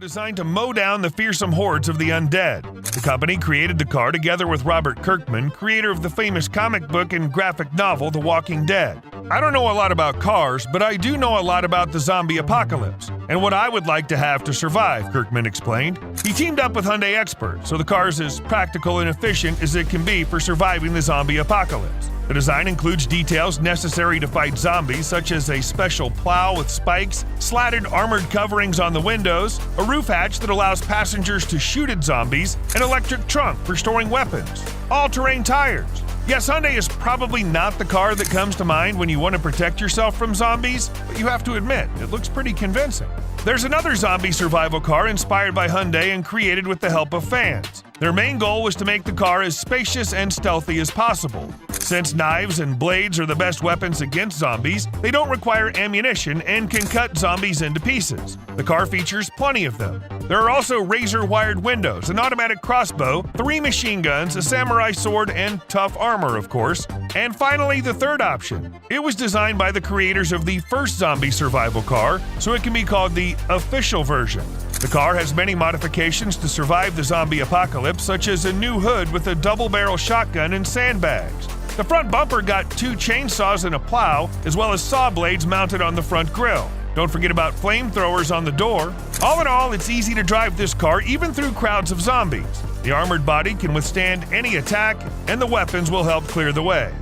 designed to mow down the fearsome hordes of the undead. The company created the car together with Robert Kirkman, creator of the famous comic book and graphic novel The Walking Dead. I don't know a lot about cars, but I do know a lot about the zombie apocalypse, and what I would like to have to survive, Kirkman explained. He teamed up with Hyundai experts, so the car is as practical and efficient as it can be for surviving the zombie apocalypse. The design includes details necessary to fight zombies, such as a special plow with spikes, slatted armored coverings on the windows, a roof hatch that allows passengers to shoot at zombies, an electric trunk for storing weapons, all-terrain tires. Yes, Hyundai is probably not the car that comes to mind when you want to protect yourself from zombies, but you have to admit, it looks pretty convincing. There's another zombie survival car inspired by Hyundai and created with the help of fans. Their main goal was to make the car as spacious and stealthy as possible. Since knives and blades are the best weapons against zombies, they don't require ammunition and can cut zombies into pieces. The car features plenty of them. There are also razor-wired windows, an automatic crossbow, 3 machine guns, a samurai sword, and tough armor, of course. And finally, the third option. It was designed by the creators of the first zombie survival car, so it can be called the official version. The car has many modifications to survive the zombie apocalypse, such as a new hood with a double-barrel shotgun and sandbags. The front bumper got 2 chainsaws and a plow, as well as saw blades mounted on the front grille. Don't forget about flamethrowers on the door. All in all, it's easy to drive this car even through crowds of zombies. The armored body can withstand any attack, and the weapons will help clear the way.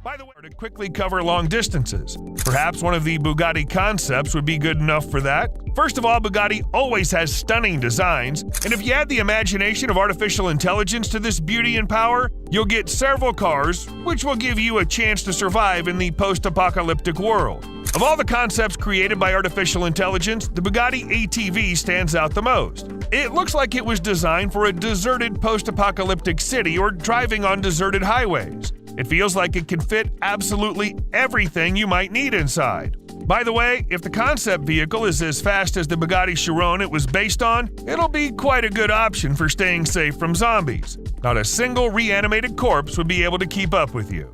By the way, to quickly cover long distances. Perhaps one of the Bugatti concepts would be good enough for that. First of all, Bugatti always has stunning designs, and if you add the imagination of artificial intelligence to this beauty and power, you'll get several cars, which will give you a chance to survive in the post-apocalyptic world. Of all the concepts created by artificial intelligence, the Bugatti ATV stands out the most. It looks like it was designed for a deserted post-apocalyptic city or driving on deserted highways. It feels like it can fit absolutely everything you might need inside. By the way, if the concept vehicle is as fast as the Bugatti Chiron it was based on, it'll be quite a good option for staying safe from zombies. Not a single reanimated corpse would be able to keep up with you.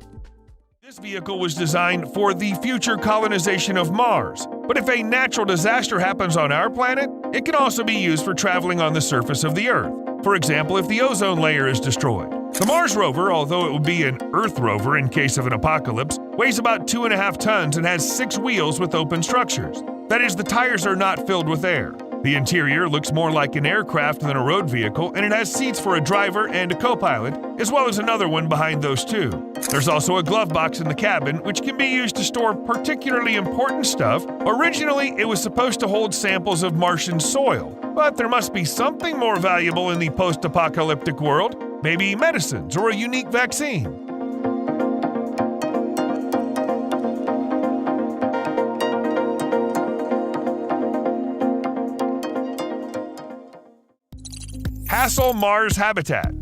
This vehicle was designed for the future colonization of Mars, but if a natural disaster happens on our planet, it can also be used for traveling on the surface of the Earth. For example, if the ozone layer is destroyed. The Mars rover, although it would be an Earth rover in case of an apocalypse, weighs about 2.5 tons and has 6 wheels with open structures. That is, the tires are not filled with air. The interior looks more like an aircraft than a road vehicle, and it has seats for a driver and a co-pilot, as well as another one behind those two. There's also a glove box in the cabin, which can be used to store particularly important stuff. Originally, it was supposed to hold samples of Martian soil, but there must be something more valuable in the post-apocalyptic world, maybe medicines or a unique vaccine. Hassel Mars Habitat.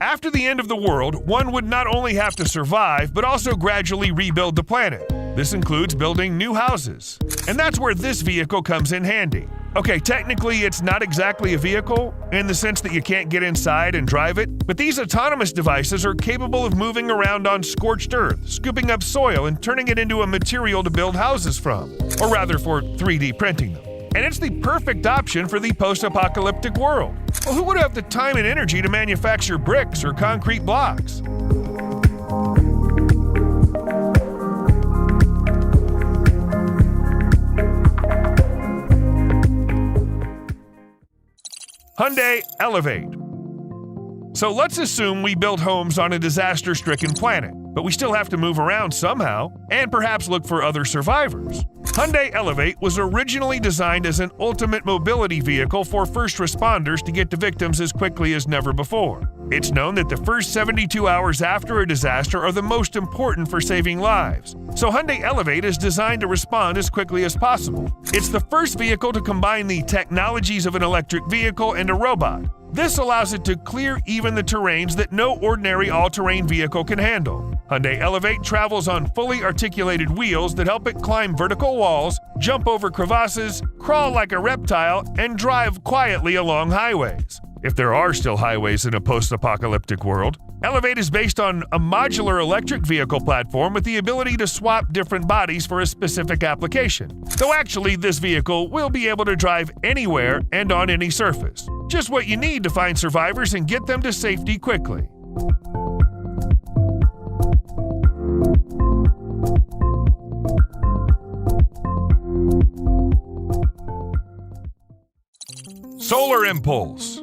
After the end of the world, one would not only have to survive, but also gradually rebuild the planet. This includes building new houses. And that's where this vehicle comes in handy. Okay, technically it's not exactly a vehicle, in the sense that you can't get inside and drive it, but these autonomous devices are capable of moving around on scorched earth, scooping up soil and turning it into a material to build houses from, or rather for 3D printing them. And it's the perfect option for the post-apocalyptic world. Well, who would have the time and energy to manufacture bricks or concrete blocks? Hyundai Elevate. So let's assume we build homes on a disaster-stricken planet, but we still have to move around somehow, and perhaps look for other survivors. Hyundai Elevate was originally designed as an ultimate mobility vehicle for first responders to get to victims as quickly as never before. It's known that the first 72 hours after a disaster are the most important for saving lives. So Hyundai Elevate is designed to respond as quickly as possible. It's the first vehicle to combine the technologies of an electric vehicle and a robot. This allows it to clear even the terrains that no ordinary all-terrain vehicle can handle. Hyundai Elevate travels on fully articulated wheels that help it climb vertical walls, jump over crevasses, crawl like a reptile, and drive quietly along highways. If there are still highways in a post-apocalyptic world. Elevate is based on a modular electric vehicle platform with the ability to swap different bodies for a specific application. Though actually, this vehicle will be able to drive anywhere and on any surface. Just what you need to find survivors and get them to safety quickly. Solar impulse.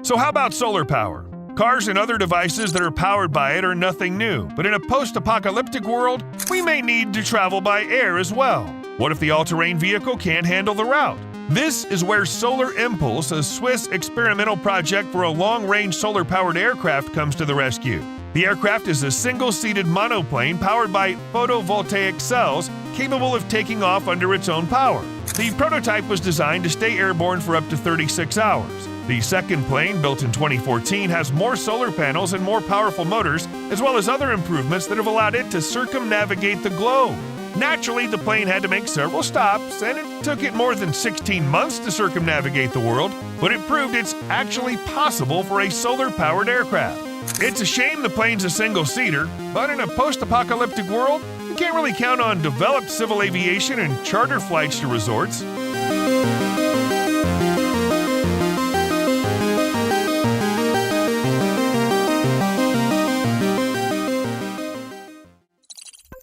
So how about solar power? Cars and other devices that are powered by it are nothing new, but in a post-apocalyptic world, we may need to travel by air as well. What if the all-terrain vehicle can't handle the route? This is where Solar Impulse, a Swiss experimental project for a long-range solar-powered aircraft, comes to the rescue. The aircraft is a single-seated monoplane powered by photovoltaic cells capable of taking off under its own power. The prototype was designed to stay airborne for up to 36 hours. The second plane, built in 2014, has more solar panels and more powerful motors, as well as other improvements that have allowed it to circumnavigate the globe. Naturally, the plane had to make several stops, and it took it more than 16 months to circumnavigate the world, but it proved it's actually possible for a solar-powered aircraft. It's a shame the plane's a single-seater, but in a post-apocalyptic world, you can't really count on developed civil aviation and charter flights to resorts.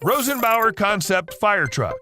Rosen Bauer concept fire truck.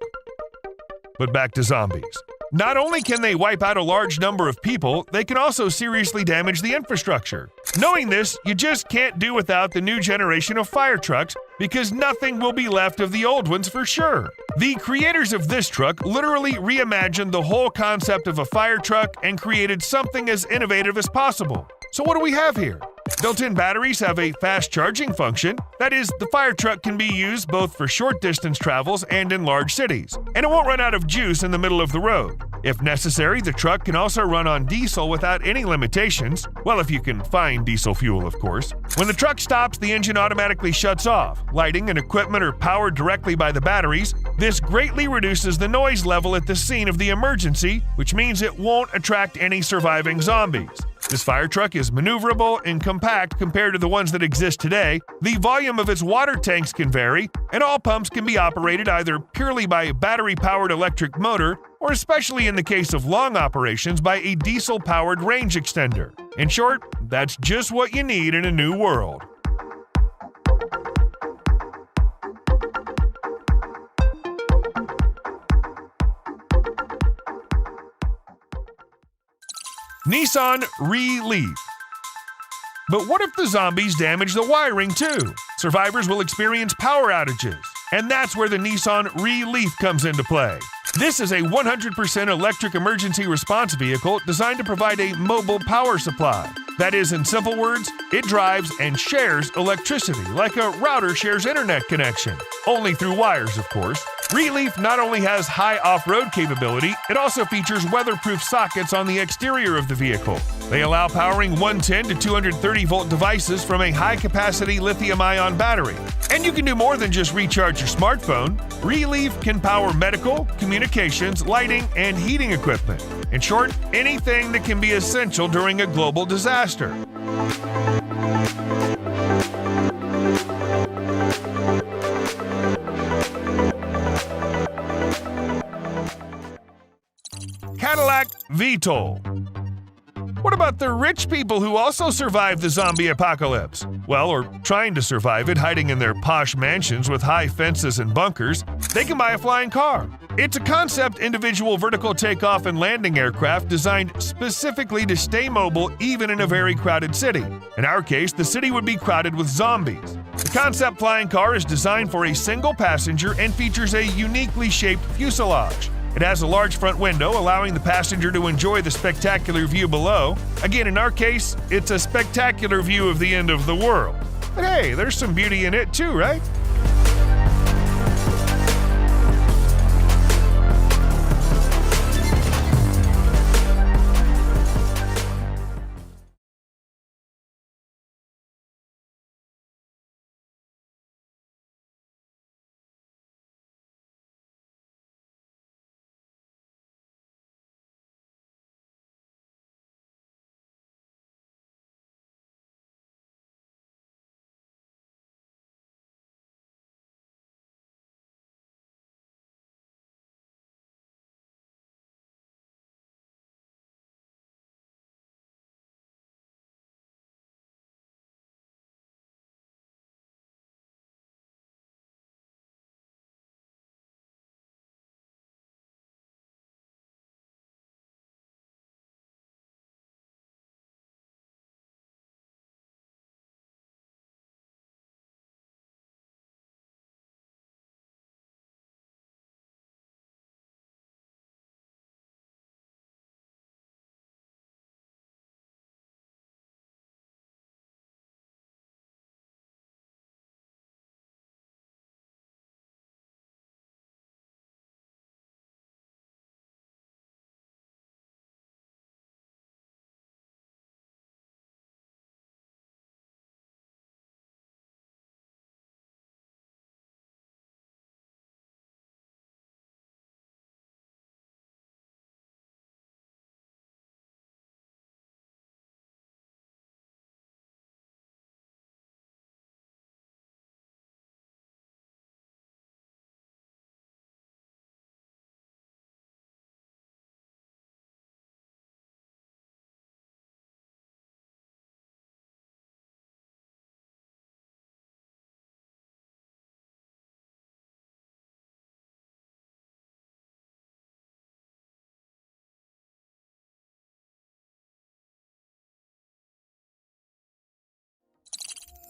But back to zombies. Not only can they wipe out a large number of people, they can also seriously damage the infrastructure. Knowing this, you just can't do without the new generation of fire trucks because nothing will be left of the old ones for sure. The creators of this truck literally reimagined the whole concept of a fire truck and created something as innovative as possible. So what do we have here? Built-in batteries have a fast charging function. That is, the fire truck can be used both for short-distance travels and in large cities, and it won't run out of juice in the middle of the road. If necessary, the truck can also run on diesel without any limitations. Well, if you can find diesel fuel, of course. When the truck stops, the engine automatically shuts off. Lighting and equipment are powered directly by the batteries. This greatly reduces the noise level at the scene of the emergency, which means it won't attract any surviving zombies. This fire truck is maneuverable and compact compared to the ones that exist today. The volume of its water tanks can vary, and all pumps can be operated either purely by a battery-powered electric motor, or especially in the case of long operations, by a diesel-powered range extender. In short, that's just what you need in a new world. Nissan Re-Leaf. But what if the zombies damage the wiring too? Survivors will experience power outages, and that's where the Nissan Re-Leaf comes into play. This is a 100% electric emergency response vehicle designed to provide a mobile power supply. That is, in simple words, it drives and shares electricity like a router shares internet connection. Only through wires, of course. Re-Leaf not only has high off-road capability, it also features weatherproof sockets on the exterior of the vehicle. They allow powering 110 to 230-volt devices from a high-capacity lithium-ion battery. And you can do more than just recharge your smartphone. Re-Leaf can power medical, communications, lighting, and heating equipment. In short, anything that can be essential during a global disaster. Cadillac VTOL. What about the rich people who also survived the zombie apocalypse? Well, or trying to survive it, hiding in their posh mansions with high fences and bunkers, they can buy a flying car. It's a concept individual vertical takeoff and landing aircraft designed specifically to stay mobile even in a very crowded city. In our case, the city would be crowded with zombies. The concept flying car is designed for a single passenger and features a uniquely shaped fuselage. It has a large front window, allowing the passenger to enjoy the spectacular view below. Again, in our case, it's a spectacular view of the end of the world. But hey, there's some beauty in it too, right?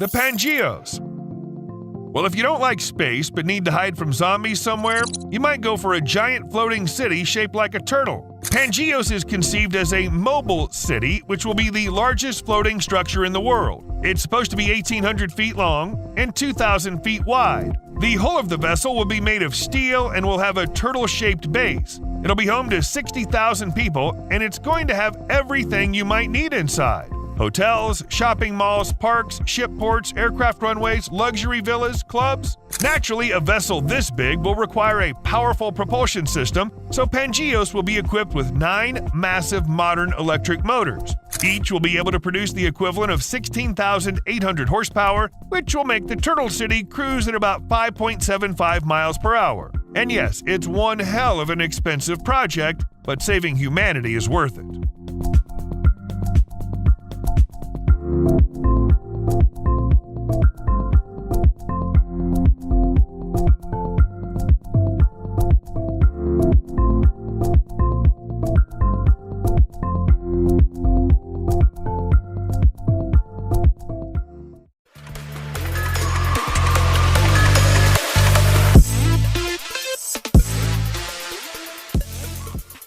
The Pangeos. Well, if you don't like space but need to hide from zombies somewhere, you might go for a giant floating city shaped like a turtle. Pangeos is conceived as a mobile city, which will be the largest floating structure in the world. It's supposed to be 1,800 feet long and 2,000 feet wide. The hull of the vessel will be made of steel and will have a turtle-shaped base. It'll be home to 60,000 people, and it's going to have everything you might need inside. Hotels, shopping malls, parks, ship ports, aircraft runways, luxury villas, clubs. Naturally, a vessel this big will require a powerful propulsion system, so Pangeos will be equipped with 9 massive modern electric motors. Each will be able to produce the equivalent of 16,800 horsepower, which will make the Turtle City cruise at about 5.75 miles per hour. And yes, it's one hell of an expensive project, but saving humanity is worth it.